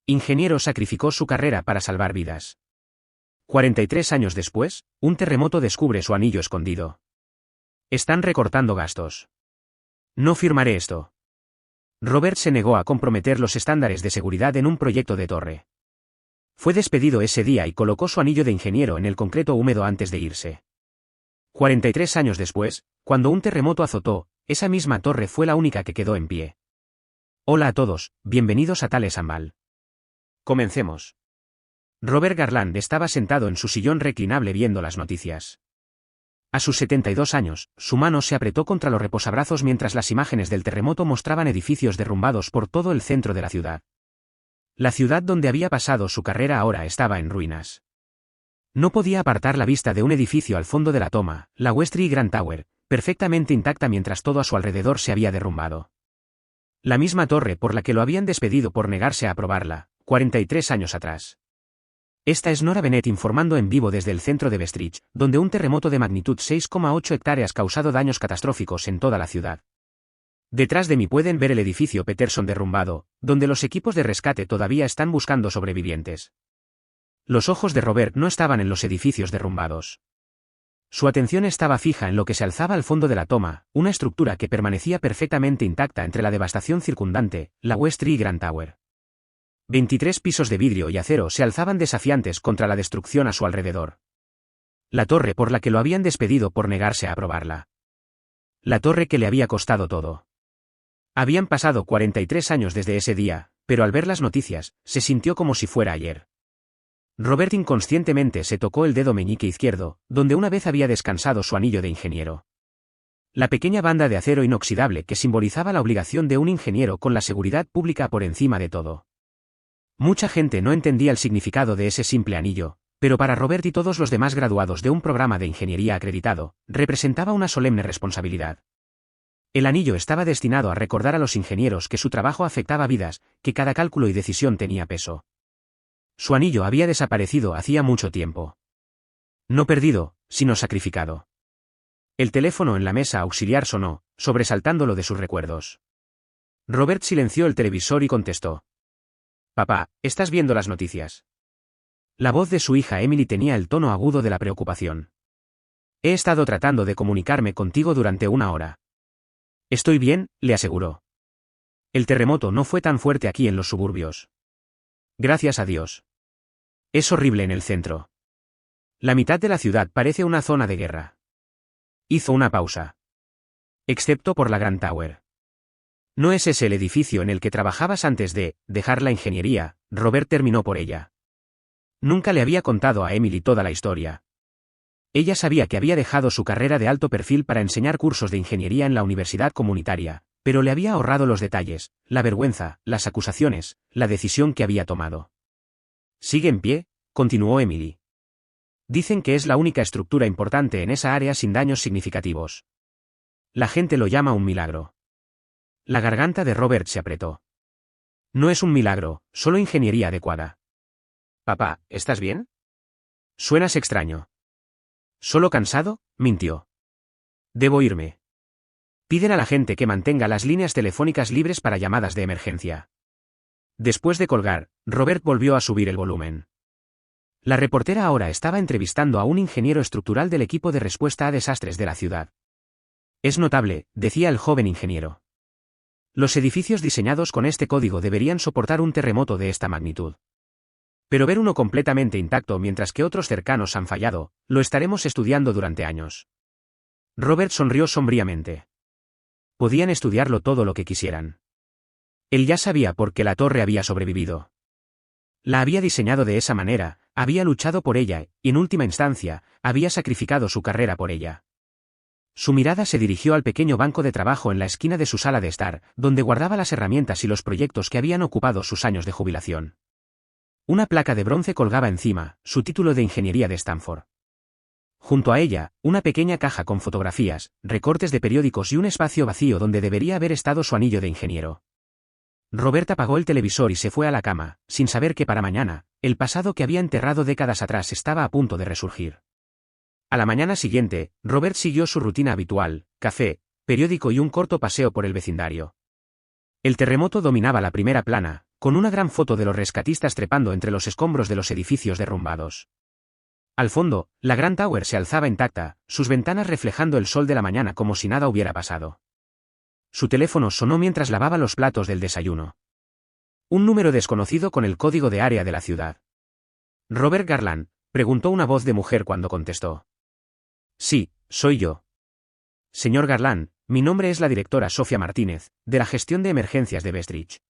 Ingeniero sacrificó su carrera para salvar vidas. 43 años después, un terremoto descubre su anillo escondido. Están recortando gastos. No firmaré esto. Robert se negó a comprometer los estándares de seguridad en un proyecto de torre. Fue despedido ese día y colocó su anillo de ingeniero en el concreto húmedo antes de irse. 43 años después, cuando un terremoto azotó, esa misma torre fue la única que quedó en pie. Hola a todos, bienvenidos a Tales Ambal. Comencemos. Robert Garland estaba sentado en su sillón reclinable viendo las noticias. A sus 72 años, su mano se apretó contra los reposabrazos mientras las imágenes del terremoto mostraban edificios derrumbados por todo el centro de la ciudad. La ciudad donde había pasado su carrera ahora estaba en ruinas. No podía apartar la vista de un edificio al fondo de la toma, la West Street Grand Tower, perfectamente intacta mientras todo a su alrededor se había derrumbado. La misma torre por la que lo habían despedido por negarse a aprobarla, 43 años atrás. Esta es Nora Bennett informando en vivo desde el centro de Bestridge, donde un terremoto de magnitud 6,8 hectáreas causado daños catastróficos en toda la ciudad. Detrás de mí pueden ver el edificio Peterson derrumbado, donde los equipos de rescate todavía están buscando sobrevivientes. Los ojos de Robert no estaban en los edificios derrumbados. Su atención estaba fija en lo que se alzaba al fondo de la toma, una estructura que permanecía perfectamente intacta entre la devastación circundante, la West Street Grand Tower. 23 pisos de vidrio y acero se alzaban desafiantes contra la destrucción a su alrededor. La torre por la que lo habían despedido por negarse a aprobarla. La torre que le había costado todo. Habían pasado 43 años desde ese día, pero al ver las noticias, se sintió como si fuera ayer. Robert inconscientemente se tocó el dedo meñique izquierdo, donde una vez había descansado su anillo de ingeniero. La pequeña banda de acero inoxidable que simbolizaba la obligación de un ingeniero con la seguridad pública por encima de todo. Mucha gente no entendía el significado de ese simple anillo, pero para Robert y todos los demás graduados de un programa de ingeniería acreditado, representaba una solemne responsabilidad. El anillo estaba destinado a recordar a los ingenieros que su trabajo afectaba vidas, que cada cálculo y decisión tenía peso. Su anillo había desaparecido hacía mucho tiempo. No perdido, sino sacrificado. El teléfono en la mesa auxiliar sonó, sobresaltándolo de sus recuerdos. Robert silenció el televisor y contestó. Papá, ¿estás viendo las noticias? La voz de su hija Emily tenía el tono agudo de la preocupación. He estado tratando de comunicarme contigo durante una hora. Estoy bien, le aseguró. El terremoto no fue tan fuerte aquí en los suburbios. Gracias a Dios. Es horrible en el centro. La mitad de la ciudad parece una zona de guerra. Hizo una pausa. Excepto por la Grand Tower. ¿No es ese el edificio en el que trabajabas antes de dejar la ingeniería? Robert terminó por ella. Nunca le había contado a Emily toda la historia. Ella sabía que había dejado su carrera de alto perfil para enseñar cursos de ingeniería en la universidad comunitaria, pero le había ahorrado los detalles, la vergüenza, las acusaciones, la decisión que había tomado. ¿Sigue en pie?, continuó Emily. Dicen que es la única estructura importante en esa área sin daños significativos. La gente lo llama un milagro. La garganta de Robert se apretó. No es un milagro, solo ingeniería adecuada. Papá, ¿estás bien? Suenas extraño. ¿Solo cansado?, mintió. Debo irme. Piden a la gente que mantenga las líneas telefónicas libres para llamadas de emergencia. Después de colgar, Robert volvió a subir el volumen. La reportera ahora estaba entrevistando a un ingeniero estructural del equipo de respuesta a desastres de la ciudad. Es notable, decía el joven ingeniero. Los edificios diseñados con este código deberían soportar un terremoto de esta magnitud. Pero ver uno completamente intacto mientras que otros cercanos han fallado, lo estaremos estudiando durante años. Robert sonrió sombríamente. Podían estudiarlo todo lo que quisieran. Él ya sabía por qué la torre había sobrevivido. La había diseñado de esa manera, había luchado por ella, y en última instancia, había sacrificado su carrera por ella. Su mirada se dirigió al pequeño banco de trabajo en la esquina de su sala de estar, donde guardaba las herramientas y los proyectos que habían ocupado sus años de jubilación. Una placa de bronce colgaba encima, su título de ingeniería de Stanford. Junto a ella, una pequeña caja con fotografías, recortes de periódicos y un espacio vacío donde debería haber estado su anillo de ingeniero. Robert apagó el televisor y se fue a la cama, sin saber que para mañana, el pasado que había enterrado décadas atrás estaba a punto de resurgir. A la mañana siguiente, Robert siguió su rutina habitual, café, periódico y un corto paseo por el vecindario. El terremoto dominaba la primera plana, con una gran foto de los rescatistas trepando entre los escombros de los edificios derrumbados. Al fondo, la Grand Tower se alzaba intacta, sus ventanas reflejando el sol de la mañana como si nada hubiera pasado. Su teléfono sonó mientras lavaba los platos del desayuno. Un número desconocido con el código de área de la ciudad. «¿Robert Garland?», preguntó una voz de mujer cuando contestó. «Sí, soy yo. Señor Garland, mi nombre es la directora Sofía Martínez, de la gestión de emergencias de Bestridge.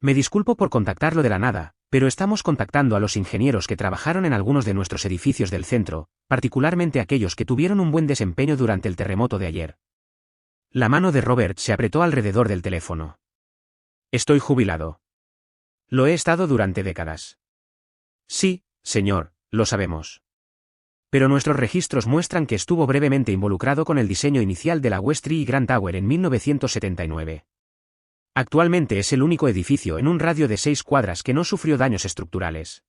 Me disculpo por contactarlo de la nada, pero estamos contactando a los ingenieros que trabajaron en algunos de nuestros edificios del centro, particularmente aquellos que tuvieron un buen desempeño durante el terremoto de ayer». La mano de Robert se apretó alrededor del teléfono. «Estoy jubilado. Lo he estado durante décadas». «Sí, señor, lo sabemos. Pero nuestros registros muestran que estuvo brevemente involucrado con el diseño inicial de la West Tree y Grand Tower en 1979. Actualmente es el único edificio en un radio de 6 cuadras que no sufrió daños estructurales.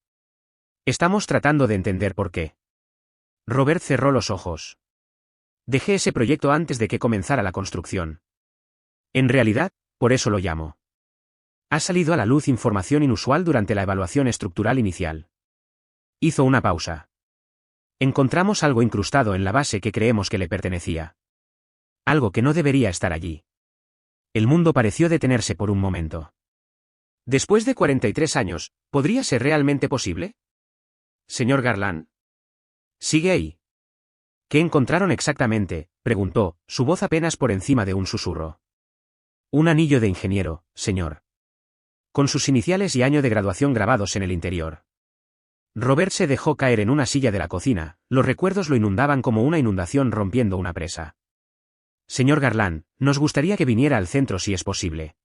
Estamos tratando de entender por qué». Robert cerró los ojos. «Dejé ese proyecto antes de que comenzara la construcción. En realidad, por eso lo llamo. Ha salido a la luz información inusual durante la evaluación estructural inicial». Hizo una pausa. «Encontramos algo incrustado en la base que creemos que le pertenecía. Algo que no debería estar allí». El mundo pareció detenerse por un momento. «Después de 43 años, ¿podría ser realmente posible? Señor Garland. ¿Sigue ahí?» «¿Qué encontraron exactamente?», preguntó, su voz apenas por encima de un susurro. «Un anillo de ingeniero, señor. Con sus iniciales y año de graduación grabados en el interior». Robert se dejó caer en una silla de la cocina, los recuerdos lo inundaban como una inundación rompiendo una presa. «Señor Garland, nos gustaría que viniera al centro si es posible.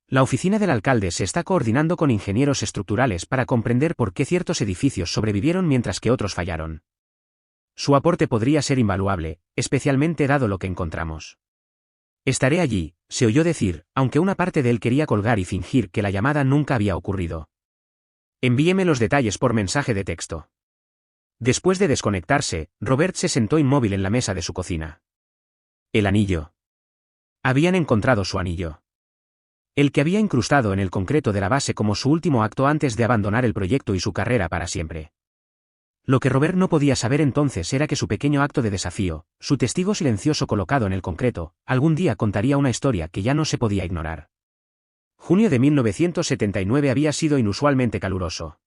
La oficina del alcalde se está coordinando con ingenieros estructurales para comprender por qué ciertos edificios sobrevivieron mientras que otros fallaron. Su aporte podría ser invaluable, especialmente dado lo que encontramos». «Estaré allí», se oyó decir, aunque una parte de él quería colgar y fingir que la llamada nunca había ocurrido. «Envíeme los detalles por mensaje de texto». Después de desconectarse, Robert se sentó inmóvil en la mesa de su cocina. El anillo. Habían encontrado su anillo. El que había incrustado en el concreto de la base como su último acto antes de abandonar el proyecto y su carrera para siempre. Lo que Robert no podía saber entonces era que su pequeño acto de desafío, su testigo silencioso colocado en el concreto, algún día contaría una historia que ya no se podía ignorar. Junio de 1979 había sido inusualmente caluroso.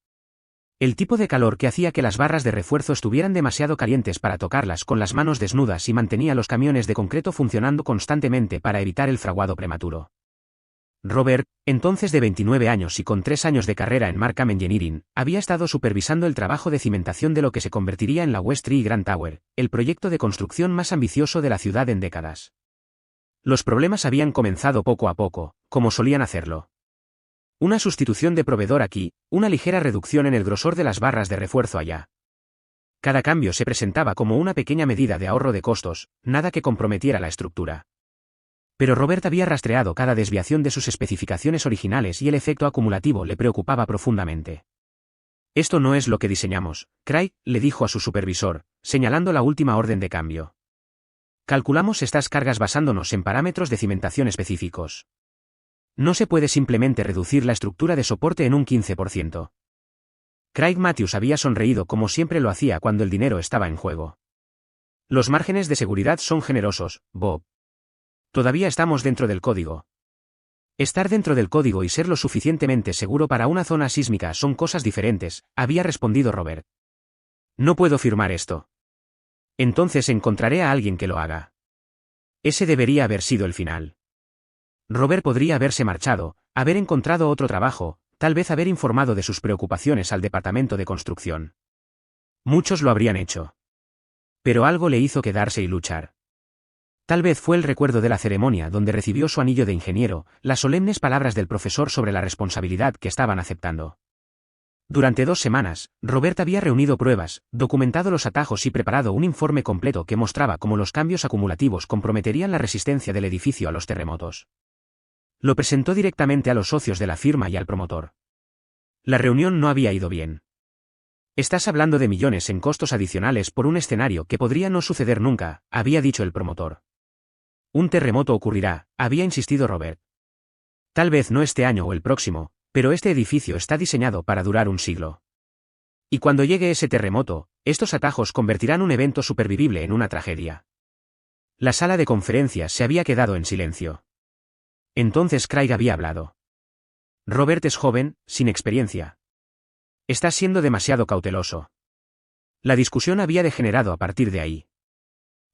El tipo de calor que hacía que las barras de refuerzo estuvieran demasiado calientes para tocarlas con las manos desnudas y mantenía los camiones de concreto funcionando constantemente para evitar el fraguado prematuro. Robert, entonces de 29 años y con 3 años de carrera en Markham Engineering, había estado supervisando el trabajo de cimentación de lo que se convertiría en la West Tree Grand Tower, el proyecto de construcción más ambicioso de la ciudad en décadas. Los problemas habían comenzado poco a poco, como solían hacerlo. Una sustitución de proveedor aquí, una ligera reducción en el grosor de las barras de refuerzo allá. Cada cambio se presentaba como una pequeña medida de ahorro de costos, nada que comprometiera la estructura. Pero Robert había rastreado cada desviación de sus especificaciones originales y el efecto acumulativo le preocupaba profundamente. «Esto no es lo que diseñamos», Craig le dijo a su supervisor, señalando la última orden de cambio. «Calculamos estas cargas basándonos en parámetros de cimentación específicos. No se puede simplemente reducir la estructura de soporte en un 15%. Craig Matthews había sonreído como siempre lo hacía cuando el dinero estaba en juego. «Los márgenes de seguridad son generosos, Bob. Todavía estamos dentro del código». «Estar dentro del código y ser lo suficientemente seguro para una zona sísmica son cosas diferentes», había respondido Robert. «No puedo firmar esto». «Entonces encontraré a alguien que lo haga». Ese debería haber sido el final. Robert podría haberse marchado, haber encontrado otro trabajo, tal vez haber informado de sus preocupaciones al departamento de construcción. Muchos lo habrían hecho. Pero algo le hizo quedarse y luchar. Tal vez fue el recuerdo de la ceremonia donde recibió su anillo de ingeniero, las solemnes palabras del profesor sobre la responsabilidad que estaban aceptando. Durante 2 semanas, Robert había reunido pruebas, documentado los atajos y preparado un informe completo que mostraba cómo los cambios acumulativos comprometerían la resistencia del edificio a los terremotos. Lo presentó directamente a los socios de la firma y al promotor. La reunión no había ido bien. «Estás hablando de millones en costos adicionales por un escenario que podría no suceder nunca», había dicho el promotor. «Un terremoto ocurrirá», había insistido Robert. «Tal vez no este año o el próximo, Pero este edificio está diseñado para durar un siglo. Y cuando llegue ese terremoto, estos atajos convertirán un evento supervivible en una tragedia. La sala de conferencias se había quedado en silencio. Entonces Craig había hablado. Robert es joven, sin experiencia. Estás siendo demasiado cauteloso. La discusión había degenerado a partir de ahí.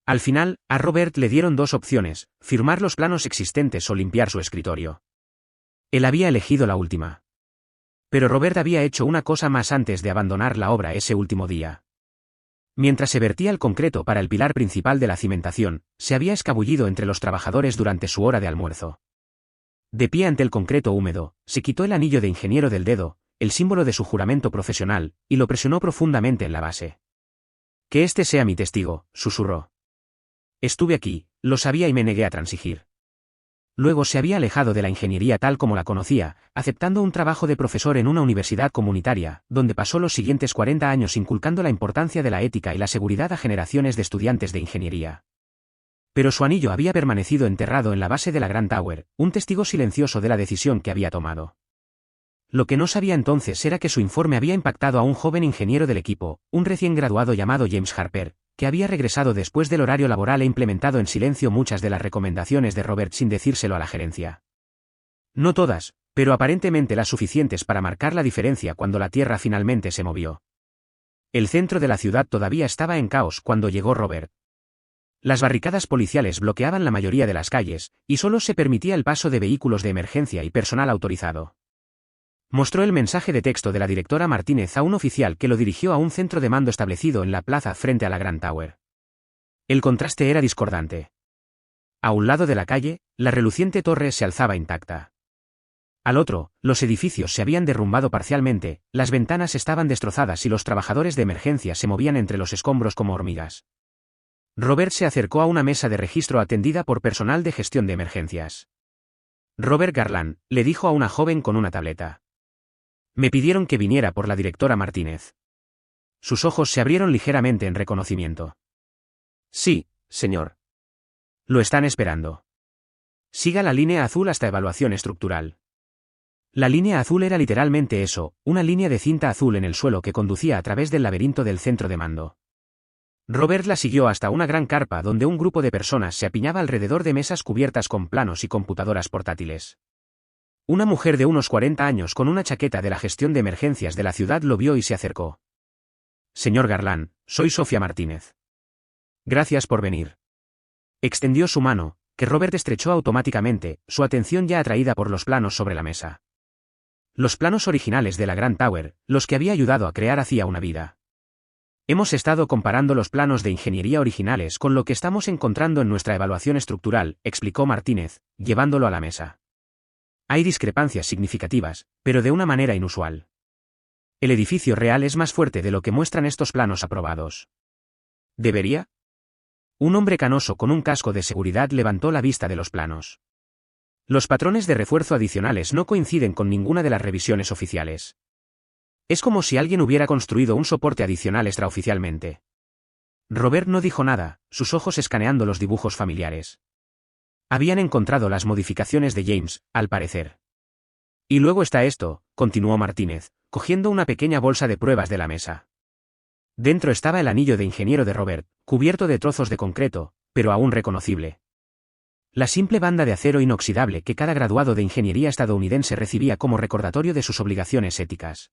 Al final, a Robert le dieron dos opciones, firmar los planos existentes o limpiar su escritorio. Él había elegido la última. Pero Robert había hecho una cosa más antes de abandonar la obra ese último día. Mientras se vertía el concreto para el pilar principal de la cimentación, se había escabullido entre los trabajadores durante su hora de almuerzo. De pie ante el concreto húmedo, se quitó el anillo de ingeniero del dedo, el símbolo de su juramento profesional, y lo presionó profundamente en la base. Que este sea mi testigo, susurró. Estuve aquí, lo sabía y me negué a transigir. Luego se había alejado de la ingeniería tal como la conocía, aceptando un trabajo de profesor en una universidad comunitaria, donde pasó los siguientes 40 años inculcando la importancia de la ética y la seguridad a generaciones de estudiantes de ingeniería. Pero su anillo había permanecido enterrado en la base de la Grand Tower, un testigo silencioso de la decisión que había tomado. Lo que no sabía entonces era que su informe había impactado a un joven ingeniero del equipo, un recién graduado llamado James Harper, que había regresado después del horario laboral e implementado en silencio muchas de las recomendaciones de Robert sin decírselo a la gerencia. No todas, pero aparentemente las suficientes para marcar la diferencia cuando la tierra finalmente se movió. El centro de la ciudad todavía estaba en caos cuando llegó Robert. Las barricadas policiales bloqueaban la mayoría de las calles, y solo se permitía el paso de vehículos de emergencia y personal autorizado. Mostró el mensaje de texto de la directora Martínez a un oficial que lo dirigió a un centro de mando establecido en la plaza frente a la Grand Tower. El contraste era discordante. A un lado de la calle, la reluciente torre se alzaba intacta. Al otro, los edificios se habían derrumbado parcialmente, las ventanas estaban destrozadas y los trabajadores de emergencia se movían entre los escombros como hormigas. Robert se acercó a una mesa de registro atendida por personal de gestión de emergencias. Robert Garland, le dijo a una joven con una tableta. Me pidieron que viniera por la directora Martínez. Sus ojos se abrieron ligeramente en reconocimiento. Sí, señor. Lo están esperando. Siga la línea azul hasta evaluación estructural. La línea azul era literalmente eso, una línea de cinta azul en el suelo que conducía a través del laberinto del centro de mando. Robert la siguió hasta una gran carpa donde un grupo de personas se apiñaba alrededor de mesas cubiertas con planos y computadoras portátiles. Una mujer de unos 40 años con una chaqueta de la gestión de emergencias de la ciudad lo vio y se acercó. Señor Garland, soy Sofía Martínez. Gracias por venir. Extendió su mano, que Robert estrechó automáticamente, su atención ya atraída por los planos sobre la mesa. Los planos originales de la Grand Tower, los que había ayudado a crear hacía una vida. Hemos estado comparando los planos de ingeniería originales con lo que estamos encontrando en nuestra evaluación estructural, explicó Martínez, llevándolo a la mesa. Hay discrepancias significativas, pero de una manera inusual. El edificio real es más fuerte de lo que muestran estos planos aprobados. ¿Debería? Un hombre canoso con un casco de seguridad levantó la vista de los planos. Los patrones de refuerzo adicionales no coinciden con ninguna de las revisiones oficiales. Es como si alguien hubiera construido un soporte adicional extraoficialmente. Robert no dijo nada, sus ojos escaneando los dibujos familiares. Habían encontrado las modificaciones de James, al parecer. Y luego está esto, continuó Martínez, cogiendo una pequeña bolsa de pruebas de la mesa. Dentro estaba el anillo de ingeniero de Robert, cubierto de trozos de concreto, pero aún reconocible. La simple banda de acero inoxidable que cada graduado de ingeniería estadounidense recibía como recordatorio de sus obligaciones éticas.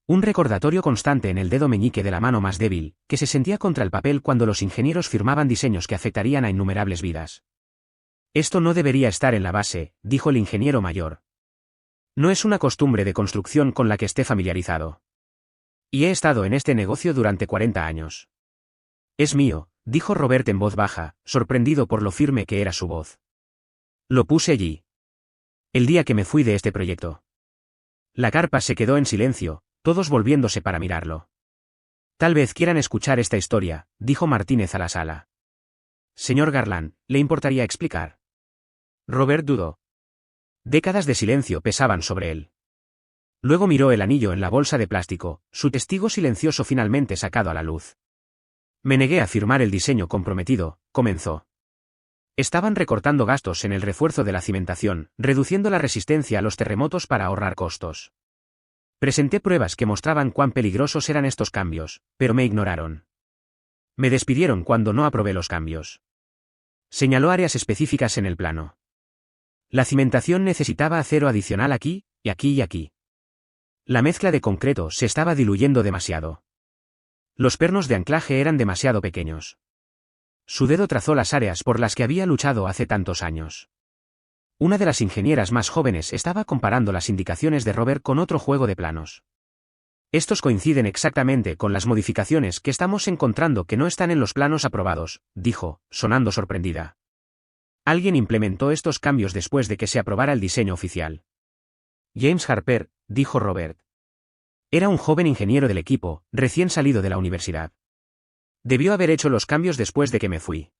Un recordatorio constante en el dedo meñique de la mano más débil, que se sentía contra el papel cuando los ingenieros firmaban diseños que afectarían a innumerables vidas. Esto no debería estar en la base, dijo el ingeniero mayor. No es una costumbre de construcción con la que esté familiarizado. Y he estado en este negocio durante 40 años. Es mío, dijo Robert en voz baja, sorprendido por lo firme que era su voz. Lo puse allí. El día que me fui de este proyecto. La carpa se quedó en silencio, todos volviéndose para mirarlo. Tal vez quieran escuchar esta historia, dijo Martínez a la sala. Señor Garland, ¿le importaría explicar? Robert dudó. Décadas de silencio pesaban sobre él. Luego miró el anillo en la bolsa de plástico, su testigo silencioso finalmente sacado a la luz. Me negué a firmar el diseño comprometido, comenzó. Estaban recortando gastos en el refuerzo de la cimentación, reduciendo la resistencia a los terremotos para ahorrar costos. Presenté pruebas que mostraban cuán peligrosos eran estos cambios, pero me ignoraron. Me despidieron cuando no aprobé los cambios. Señaló áreas específicas en el plano. La cimentación necesitaba acero adicional aquí, y aquí y aquí. La mezcla de concreto se estaba diluyendo demasiado. Los pernos de anclaje eran demasiado pequeños. Su dedo trazó las áreas por las que había luchado hace tantos años. Una de las ingenieras más jóvenes estaba comparando las indicaciones de Robert con otro juego de planos. Estos coinciden exactamente con las modificaciones que estamos encontrando que no están en los planos aprobados, dijo, sonando sorprendida. Alguien implementó estos cambios después de que se aprobara el diseño oficial. James Harper, dijo Robert. Era un joven ingeniero del equipo, recién salido de la universidad. Debió haber hecho los cambios después de que me fui.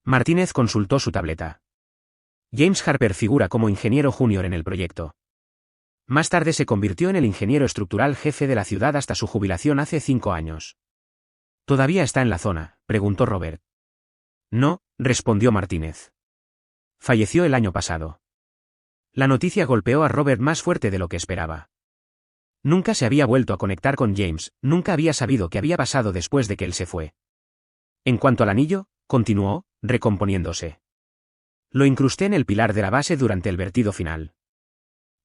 Martínez consultó su tableta. James Harper figura como ingeniero junior en el proyecto. Más tarde se convirtió en el ingeniero estructural jefe de la ciudad hasta su jubilación hace 5 años. ¿Todavía está en la zona?, preguntó Robert. No, respondió Martínez. Falleció el año pasado. La noticia golpeó a Robert más fuerte de lo que esperaba. Nunca se había vuelto a conectar con James, nunca había sabido qué había pasado después de que él se fue. En cuanto al anillo, continuó, recomponiéndose. Lo incrusté en el pilar de la base durante el vertido final.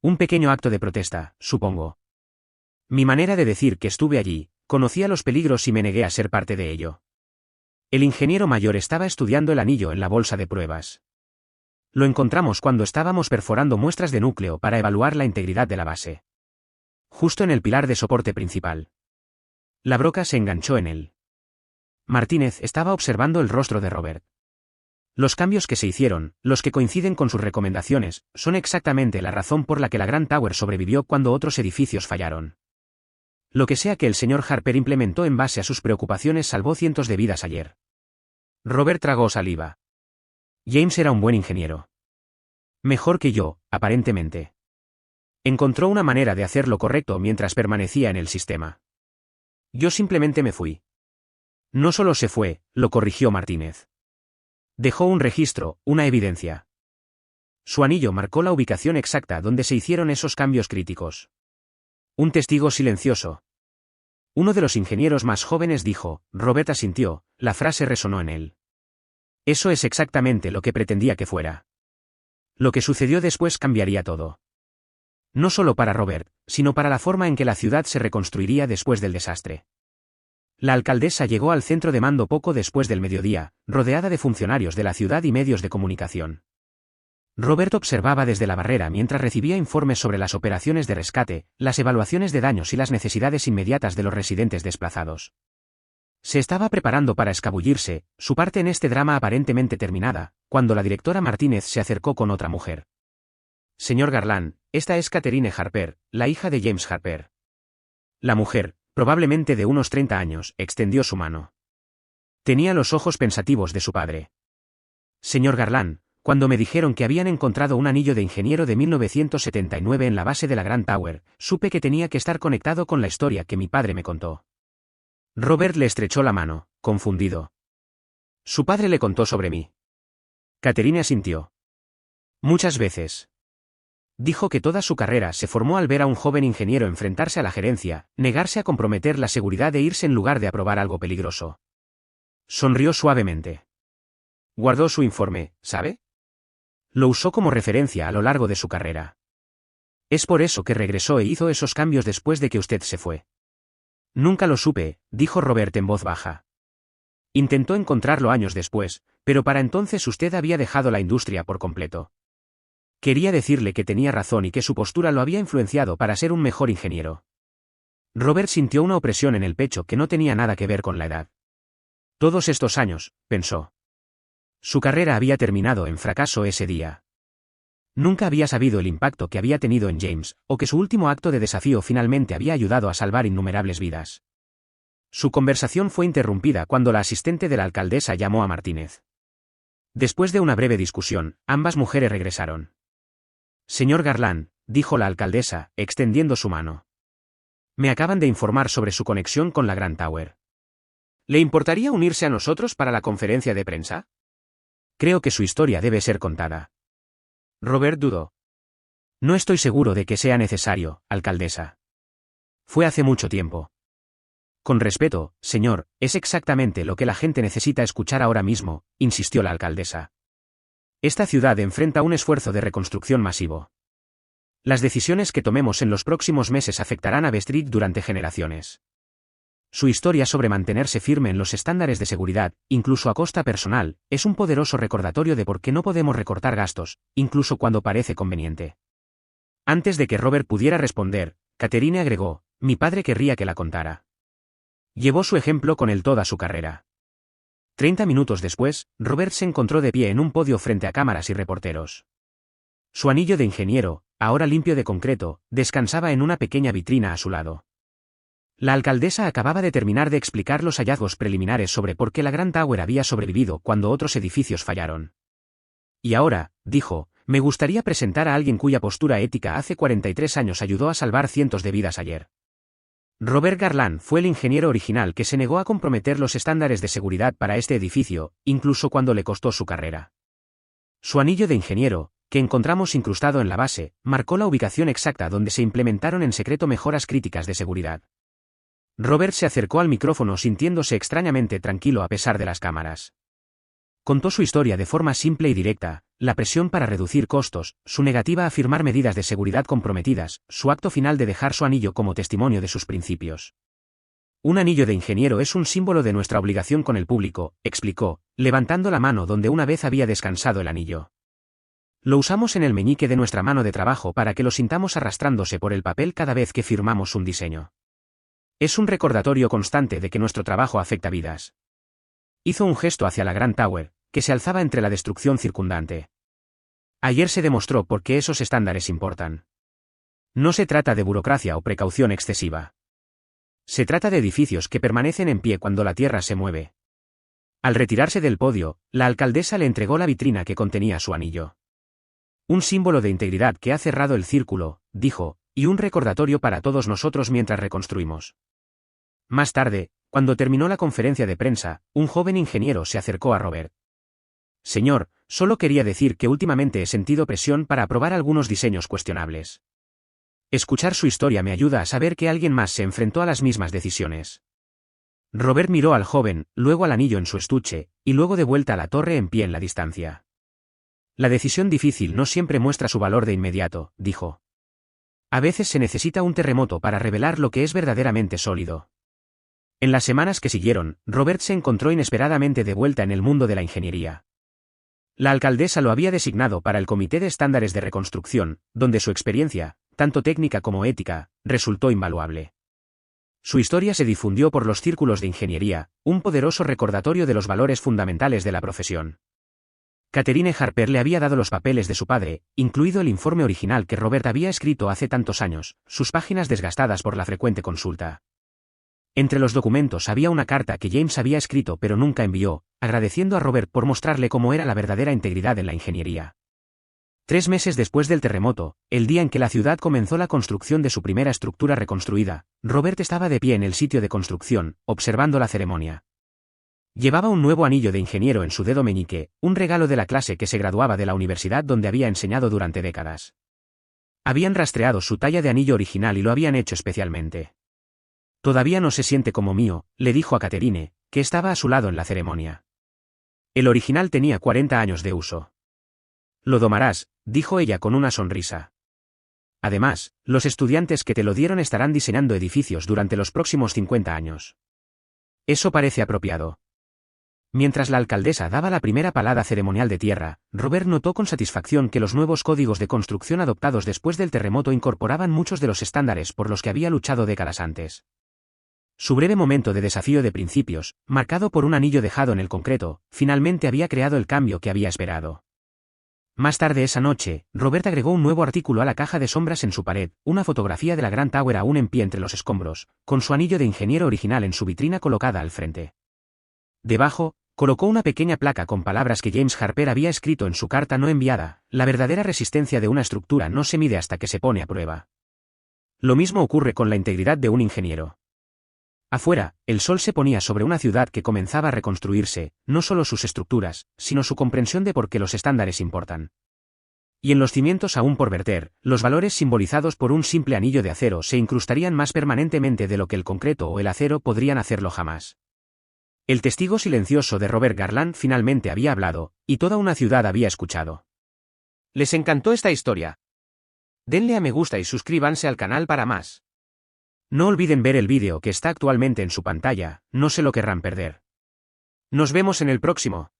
Un pequeño acto de protesta, supongo. Mi manera de decir que estuve allí, conocía los peligros y me negué a ser parte de ello. El ingeniero mayor estaba estudiando el anillo en la bolsa de pruebas. Lo encontramos cuando estábamos perforando muestras de núcleo para evaluar la integridad de la base. Justo en el pilar de soporte principal. La broca se enganchó en él. Martínez estaba observando el rostro de Robert. Los cambios que se hicieron, los que coinciden con sus recomendaciones, son exactamente la razón por la que la Grand Tower sobrevivió cuando otros edificios fallaron. Lo que sea que el señor Harper implementó en base a sus preocupaciones salvó cientos de vidas ayer. Robert tragó saliva. James era un buen ingeniero. Mejor que yo, aparentemente. Encontró una manera de hacer lo correcto mientras permanecía en el sistema. Yo simplemente me fui. No solo se fue, lo corrigió Martínez. Dejó un registro, una evidencia. Su anillo marcó la ubicación exacta donde se hicieron esos cambios críticos. Un testigo silencioso. Uno de los ingenieros más jóvenes dijo, Robert asintió, la frase resonó en él. Eso es exactamente lo que pretendía que fuera. Lo que sucedió después cambiaría todo. No solo para Robert, sino para la forma en que la ciudad se reconstruiría después del desastre. La alcaldesa llegó al centro de mando poco después del mediodía, rodeada de funcionarios de la ciudad y medios de comunicación. Robert observaba desde la barrera mientras recibía informes sobre las operaciones de rescate, las evaluaciones de daños y las necesidades inmediatas de los residentes desplazados. Se estaba preparando para escabullirse, su parte en este drama aparentemente terminada, cuando la directora Martínez se acercó con otra mujer. Señor Garland, esta es Catherine Harper, la hija de James Harper. La mujer, probablemente de unos 30 años, extendió su mano. Tenía los ojos pensativos de su padre. Señor Garland, cuando me dijeron que habían encontrado un anillo de ingeniero de 1979 en la base de la Grand Tower, supe que tenía que estar conectado con la historia que mi padre me contó. Robert le estrechó la mano, confundido. Su padre le contó sobre mí. Catherine asintió. Muchas veces. Dijo que toda su carrera se formó al ver a un joven ingeniero enfrentarse a la gerencia, negarse a comprometer la seguridad e irse en lugar de aprobar algo peligroso. Sonrió suavemente. Guardó su informe, ¿sabe? Lo usó como referencia a lo largo de su carrera. Es por eso que regresó e hizo esos cambios después de que usted se fue. Nunca lo supe, dijo Robert en voz baja. Intentó encontrarlo años después, pero para entonces usted había dejado la industria por completo. Quería decirle que tenía razón y que su postura lo había influenciado para ser un mejor ingeniero. Robert sintió una opresión en el pecho que no tenía nada que ver con la edad. Todos estos años, pensó. Su carrera había terminado en fracaso ese día. Nunca había sabido el impacto que había tenido en James, o que su último acto de desafío finalmente había ayudado a salvar innumerables vidas. Su conversación fue interrumpida cuando la asistente de la alcaldesa llamó a Martínez. Después de una breve discusión, ambas mujeres regresaron. Señor Garland, dijo la alcaldesa, extendiendo su mano. Me acaban de informar sobre su conexión con la Grand Tower. ¿Le importaría unirse a nosotros para la conferencia de prensa? Creo que su historia debe ser contada. Robert dudó. No estoy seguro de que sea necesario, alcaldesa. Fue hace mucho tiempo. Con respeto, señor, es exactamente lo que la gente necesita escuchar ahora mismo, insistió la alcaldesa. Esta ciudad enfrenta un esfuerzo de reconstrucción masivo. Las decisiones que tomemos en los próximos meses afectarán a Bestridge durante generaciones. Su historia sobre mantenerse firme en los estándares de seguridad, incluso a costa personal, es un poderoso recordatorio de por qué no podemos recortar gastos, incluso cuando parece conveniente. Antes de que Robert pudiera responder, Catherine agregó, mi padre querría que la contara. Llevó su ejemplo con él toda su carrera. 30 minutos después, Robert se encontró de pie en un podio frente a cámaras y reporteros. Su anillo de ingeniero, ahora limpio de concreto, descansaba en una pequeña vitrina a su lado. La alcaldesa acababa de terminar de explicar los hallazgos preliminares sobre por qué la Grand Tower había sobrevivido cuando otros edificios fallaron. Y ahora, dijo, me gustaría presentar a alguien cuya postura ética hace 43 años ayudó a salvar cientos de vidas ayer. Robert Garland fue el ingeniero original que se negó a comprometer los estándares de seguridad para este edificio, incluso cuando le costó su carrera. Su anillo de ingeniero, que encontramos incrustado en la base, marcó la ubicación exacta donde se implementaron en secreto mejoras críticas de seguridad. Robert se acercó al micrófono sintiéndose extrañamente tranquilo a pesar de las cámaras. Contó su historia de forma simple y directa, la presión para reducir costos, su negativa a firmar medidas de seguridad comprometidas, su acto final de dejar su anillo como testimonio de sus principios. Un anillo de ingeniero es un símbolo de nuestra obligación con el público, explicó, levantando la mano donde una vez había descansado el anillo. Lo usamos en el meñique de nuestra mano de trabajo para que lo sintamos arrastrándose por el papel cada vez que firmamos un diseño. Es un recordatorio constante de que nuestro trabajo afecta vidas. Hizo un gesto hacia la Grand Tower, que se alzaba entre la destrucción circundante. Ayer se demostró por qué esos estándares importan. No se trata de burocracia o precaución excesiva. Se trata de edificios que permanecen en pie cuando la tierra se mueve. Al retirarse del podio, la alcaldesa le entregó la vitrina que contenía su anillo. Un símbolo de integridad que ha cerrado el círculo, dijo, y un recordatorio para todos nosotros mientras reconstruimos. Más tarde, cuando terminó la conferencia de prensa, un joven ingeniero se acercó a Robert. Señor, solo quería decir que últimamente he sentido presión para aprobar algunos diseños cuestionables. Escuchar su historia me ayuda a saber que alguien más se enfrentó a las mismas decisiones. Robert miró al joven, luego al anillo en su estuche, y luego de vuelta a la torre en pie en la distancia. La decisión difícil no siempre muestra su valor de inmediato, dijo. A veces se necesita un terremoto para revelar lo que es verdaderamente sólido. En las semanas que siguieron, Robert se encontró inesperadamente de vuelta en el mundo de la ingeniería. La alcaldesa lo había designado para el Comité de Estándares de Reconstrucción, donde su experiencia, tanto técnica como ética, resultó invaluable. Su historia se difundió por los círculos de ingeniería, un poderoso recordatorio de los valores fundamentales de la profesión. Catherine Harper le había dado los papeles de su padre, incluido el informe original que Robert había escrito hace tantos años, sus páginas desgastadas por la frecuente consulta. Entre los documentos había una carta que James había escrito pero nunca envió, agradeciendo a Robert por mostrarle cómo era la verdadera integridad en la ingeniería. 3 meses después del terremoto, el día en que la ciudad comenzó la construcción de su primera estructura reconstruida, Robert estaba de pie en el sitio de construcción, observando la ceremonia. Llevaba un nuevo anillo de ingeniero en su dedo meñique, un regalo de la clase que se graduaba de la universidad donde había enseñado durante décadas. Habían rastreado su talla de anillo original y lo habían hecho especialmente. Todavía no se siente como mío, le dijo a Catherine, que estaba a su lado en la ceremonia. El original tenía 40 años de uso. Lo domarás, dijo ella con una sonrisa. Además, los estudiantes que te lo dieron estarán diseñando edificios durante los próximos 50 años. Eso parece apropiado. Mientras la alcaldesa daba la primera palada ceremonial de tierra, Robert notó con satisfacción que los nuevos códigos de construcción adoptados después del terremoto incorporaban muchos de los estándares por los que había luchado décadas antes. Su breve momento de desafío de principios, marcado por un anillo dejado en el concreto, finalmente había creado el cambio que había esperado. Más tarde esa noche, Robert agregó un nuevo artículo a la caja de sombras en su pared, una fotografía de la Grand Tower aún en pie entre los escombros, con su anillo de ingeniero original en su vitrina colocada al frente. Debajo, colocó una pequeña placa con palabras que James Harper había escrito en su carta no enviada: la verdadera resistencia de una estructura no se mide hasta que se pone a prueba. Lo mismo ocurre con la integridad de un ingeniero. Afuera, el sol se ponía sobre una ciudad que comenzaba a reconstruirse, no solo sus estructuras, sino su comprensión de por qué los estándares importan. Y en los cimientos aún por verter, los valores simbolizados por un simple anillo de acero se incrustarían más permanentemente de lo que el concreto o el acero podrían hacerlo jamás. El testigo silencioso de Robert Garland finalmente había hablado, y toda una ciudad había escuchado. ¿Les encantó esta historia? Denle a me gusta y suscríbanse al canal para más. No olviden ver el vídeo que está actualmente en su pantalla, no se lo querrán perder. Nos vemos en el próximo.